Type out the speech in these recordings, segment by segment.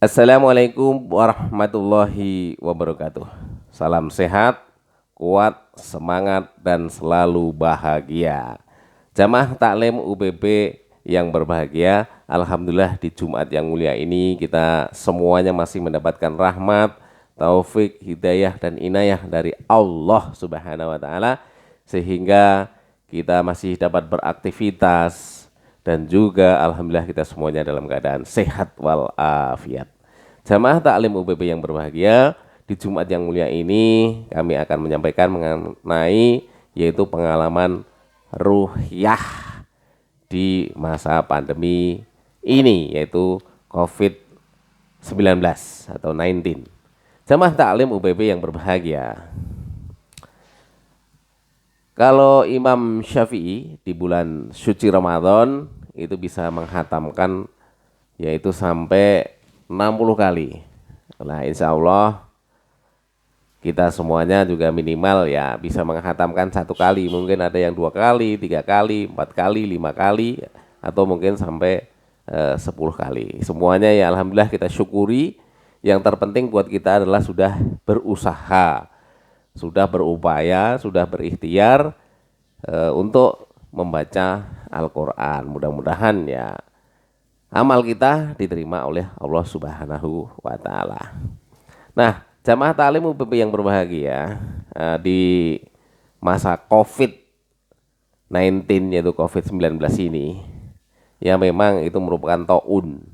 Assalamualaikum warahmatullahi wabarakatuh. Salam sehat, kuat, semangat, dan selalu bahagia. Jamaah taklim UBB yang berbahagia, alhamdulillah di Jumat yang mulia ini kita semuanya masih mendapatkan rahmat, taufik, hidayah, dan inayah dari Allah Subhanahu wa Ta'ala, sehingga kita masih dapat beraktivitas dan juga alhamdulillah kita semuanya dalam keadaan sehat walafiat. Jamaah taklim UBB yang berbahagia, di Jumat yang mulia ini kami akan menyampaikan mengenai yaitu pengalaman ruhyah di masa pandemi ini, yaitu COVID-19 atau 19. Jamaah taklim UBB yang berbahagia, kalau Imam Syafi'i di bulan suci Ramadan itu bisa menghatamkan yaitu sampai 60 kali. Nah, insya Allah kita semuanya juga minimal ya bisa menghatamkan 1 kali. Mungkin ada yang 2 kali, 3 kali, 4 kali, 5 kali, atau mungkin sampai 10 kali. Semuanya ya alhamdulillah kita syukuri. Yang terpenting buat kita adalah sudah berusaha, sudah berupaya, sudah berikhtiar untuk membaca Al-Quran. Mudah-mudahan ya amal kita diterima oleh Allah Subhanahu wa Ta'ala. Nah, jamaah taklim UBB yang berbahagia, di masa COVID-19 yaitu COVID-19 ini, ya memang itu merupakan taun,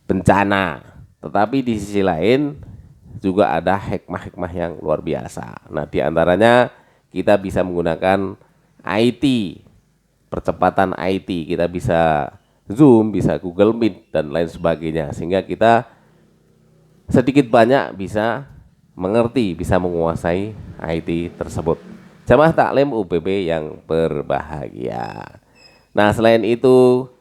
bencana. Tetapi di sisi lain juga ada hikmah-hikmah yang luar biasa. Nah, diantaranya kita bisa menggunakan IT, percepatan IT, kita bisa Zoom, bisa Google Meet, dan lain sebagainya. Sehingga kita sedikit banyak bisa mengerti, bisa menguasai IT tersebut. Jamaah taklim UBB yang berbahagia. Nah, selain itu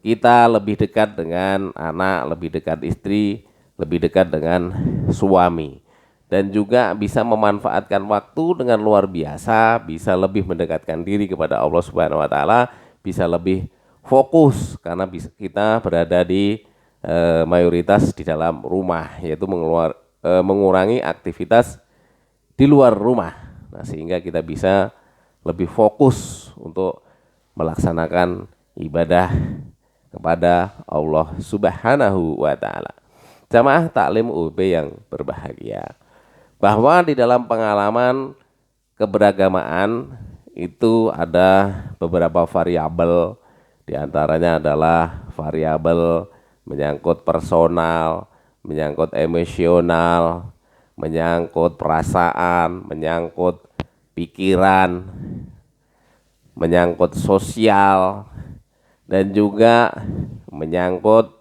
kita lebih dekat dengan anak, lebih dekat istri, lebih dekat dengan suami. Dan juga bisa memanfaatkan waktu dengan luar biasa, bisa lebih mendekatkan diri kepada Allah Subhanahu wa Ta'ala, bisa lebih fokus karena kita berada di mayoritas di dalam rumah, yaitu mengurangi aktivitas di luar rumah. Nah, sehingga kita bisa lebih fokus untuk melaksanakan ibadah kepada Allah Subhanahu wa Ta'ala. Jamaah taklim UB yang berbahagia, bahwa di dalam pengalaman keberagamaan itu ada beberapa variabel. Di antaranya adalah variabel menyangkut personal, menyangkut emosional, menyangkut perasaan, menyangkut pikiran, menyangkut sosial, dan juga menyangkut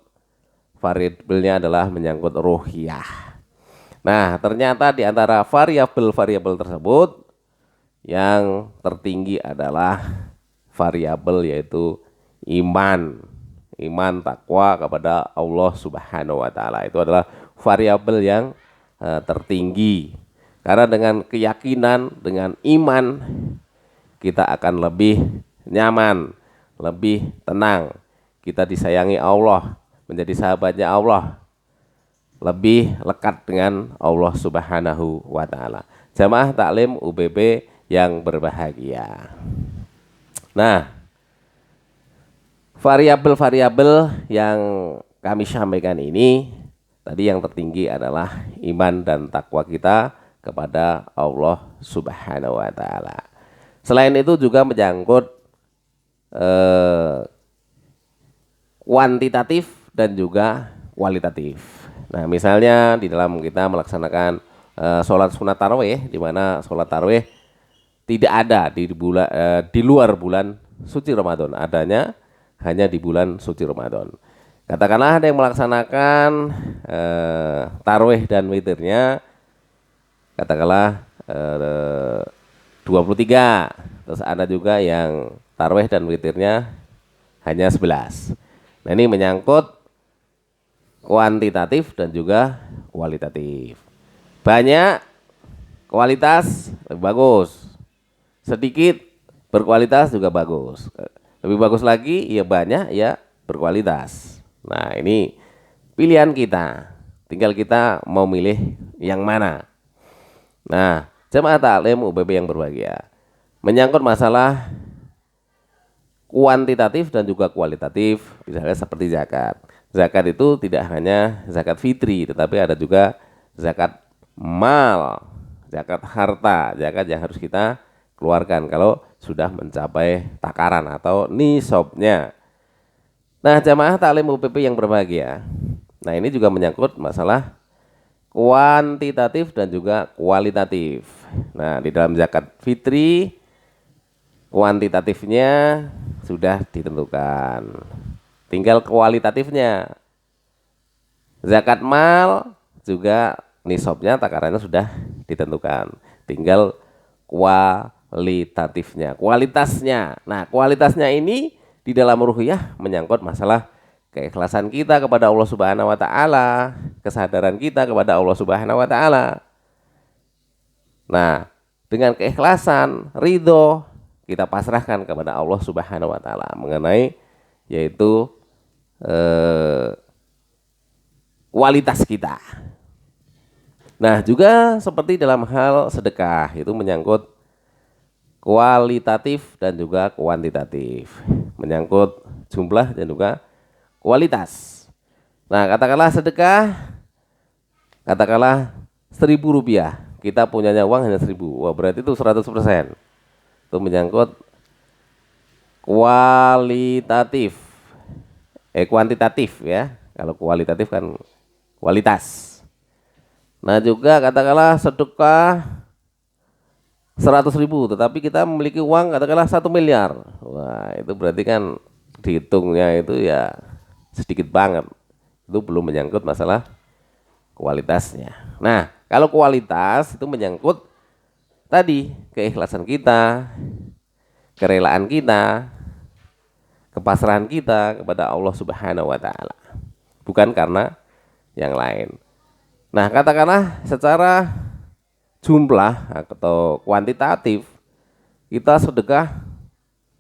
variabelnya adalah menyangkut ruhiyah. Nah, ternyata di antara variabel-variabel tersebut yang tertinggi adalah variabel yaitu iman, takwa kepada Allah Subhanahu wa Ta'ala. Itu adalah variabel yang tertinggi. Karena dengan keyakinan, dengan iman, kita akan lebih nyaman, lebih tenang. Kita disayangi Allah, menjadi sahabatnya Allah, lebih lekat dengan Allah Subhanahu wa Ta'ala. Jamaah taklim UBB yang berbahagia. Nah, variabel-variabel yang kami sampaikan ini tadi yang tertinggi adalah iman dan takwa kita kepada Allah Subhanahu wa Ta'ala. Selain itu juga menyangkut kuantitatif dan juga kualitatif. Nah, misalnya di dalam kita melaksanakan sholat sunat tarawih, di mana sholat tarawih tidak ada di luar bulan suci Ramadan, adanya hanya di bulan suci Ramadan. Katakanlah ada yang melaksanakan tarawih dan witirnya katakanlah 23, terus ada juga yang tarawih dan witirnya hanya 11. Nah, ini menyangkut kuantitatif dan juga kualitatif. Banyak kualitas lebih bagus, sedikit berkualitas juga bagus. Lebih bagus lagi ya banyak ya berkualitas. Nah, ini pilihan kita. Tinggal kita mau milih yang mana. Nah, jemaah taklim UBB yang berbahagia, menyangkut masalah kuantitatif dan juga kualitatif, misalnya seperti zakat. Zakat itu tidak hanya zakat fitri, tetapi ada juga zakat mal, zakat harta, zakat yang harus kita keluarkan kalau sudah mencapai takaran atau nisabnya. Nah, jamaah taklim UPP yang berbahagia, nah ini juga menyangkut masalah kuantitatif dan juga kualitatif. Nah, di dalam zakat fitri kuantitatifnya sudah ditentukan, tinggal kualitatifnya. Zakat mal juga nisabnya takarannya sudah ditentukan, tinggal kualitatifnya, kualitasnya. Nah, kualitasnya ini di dalam ruhiyah menyangkut masalah keikhlasan kita kepada Allah Subhanahu wa taala, kesadaran kita kepada Allah Subhanahu wa taala. Nah, dengan keikhlasan, ridho, kita pasrahkan kepada Allah Subhanahu wa taala mengenai yaitu kualitas kita. Nah, juga seperti dalam hal sedekah itu menyangkut kualitatif dan juga kuantitatif, menyangkut jumlah dan juga kualitas. Nah, katakanlah sedekah, katakanlah Rp1.000, kita punyanya uang hanya 1.000, wah berarti itu 100%. Itu menyangkut kualitatif, kuantitatif ya. Kalau kualitatif kan kualitas. Nah, juga katakanlah sedekah 100.000, tetapi kita memiliki uang katakanlah 1 miliar. Wah, itu berarti kan dihitungnya itu ya sedikit banget. Itu belum menyangkut masalah kualitasnya. Nah, kalau kualitas itu menyangkut tadi keikhlasan kita, kerelaan kita, kepasrahan kita kepada Allah Subhanahu wa taala, bukan karena yang lain. Nah, katakanlah secara jumlah atau kuantitatif kita sedekah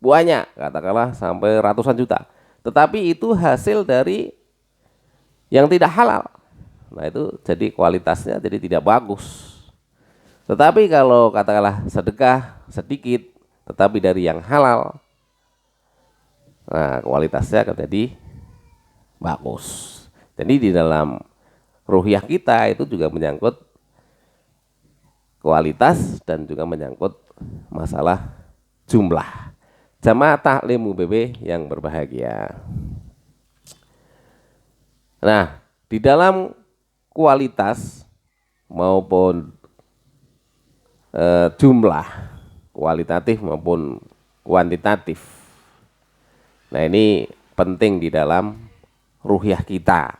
banyak, katakanlah sampai ratusan juta, tetapi itu hasil dari yang tidak halal. Nah, itu jadi kualitasnya jadi tidak bagus. Tetapi kalau katakanlah sedekah sedikit tetapi dari yang halal, nah kualitasnya akan jadi bagus. Jadi di dalam ruhiyah kita itu juga menyangkut kualitas dan juga menyangkut masalah jumlah. Jamaah taklim UBB yang berbahagia. Nah, di dalam kualitas maupun jumlah, kualitatif maupun kuantitatif. Nah, ini penting di dalam ruhiyah kita,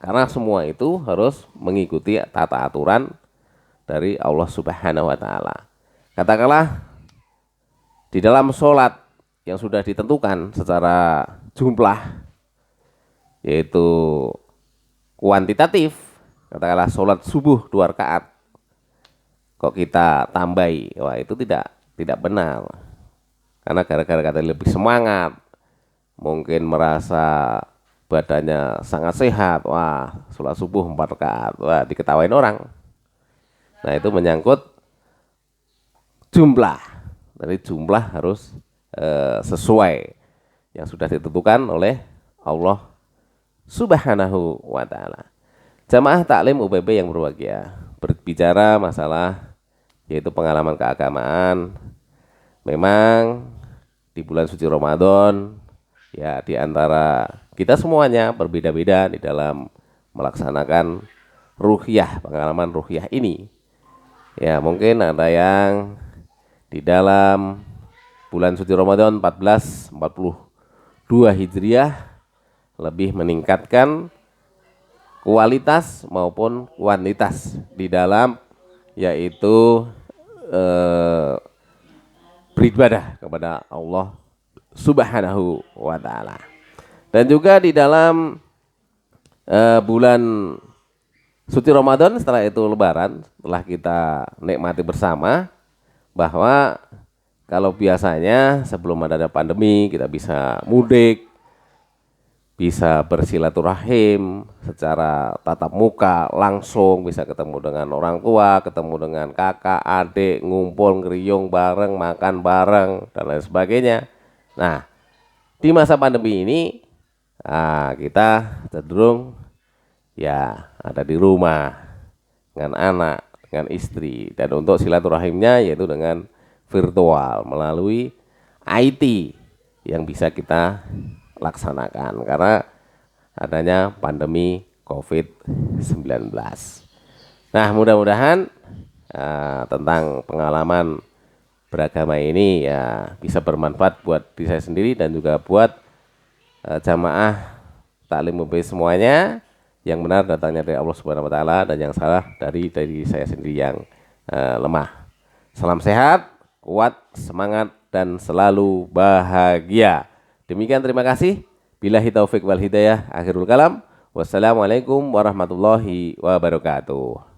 karena semua itu harus mengikuti tata aturan dari Allah Subhanahu wa taala. Katakanlah di dalam sholat yang sudah ditentukan secara jumlah yaitu kuantitatif, katakanlah sholat subuh 2 rakaat, kok kita tambahi, wah itu tidak benar. Karena gara-gara kata lebih semangat, mungkin merasa badannya sangat sehat, wah sholat subuh 4 rakaat, wah diketawain orang. Nah, itu menyangkut jumlah. Dari jumlah harus sesuai yang sudah ditentukan oleh Allah Subhanahu wa taala. Jamaah taklim UBB yang berbahagia, berbicara masalah yaitu pengalaman keagamaan. Memang di bulan suci Ramadan ya, di antara kita semuanya berbeda-beda di dalam melaksanakan ruhiyah, pengalaman ruhiyah ini. Ya, mungkin ada yang di dalam bulan suci Ramadan 1442 Hijriah lebih meningkatkan kualitas maupun kuantitas di dalam yaitu beribadah kepada Allah Subhanahu wa taala. Dan juga di dalam bulan suci Ramadan, setelah itu Lebaran, setelah kita nikmati bersama, bahwa kalau biasanya sebelum ada pandemi kita bisa mudik, bisa bersilaturahim secara tatap muka langsung, bisa ketemu dengan orang tua, ketemu dengan kakak, adik, ngumpul, ngeriung bareng, makan bareng, dan lain sebagainya. Nah, di masa pandemi ini kita cenderung ya ada di rumah dengan anak, dengan istri, dan untuk silaturahimnya yaitu dengan virtual melalui IT yang bisa kita laksanakan karena adanya pandemi COVID-19. Nah, mudah-mudahan tentang pengalaman beragama ini ya bisa bermanfaat buat diri saya sendiri dan juga buat jamaah taklim UB semuanya. Yang benar datangnya dari Allah Subhanahu wa taala dan yang salah dari saya sendiri yang lemah. Salam sehat, kuat, semangat dan selalu bahagia. Demikian, terima kasih. Billahi taufik wal hidayah. Akhirul kalam. Wassalamualaikum warahmatullahi wabarakatuh.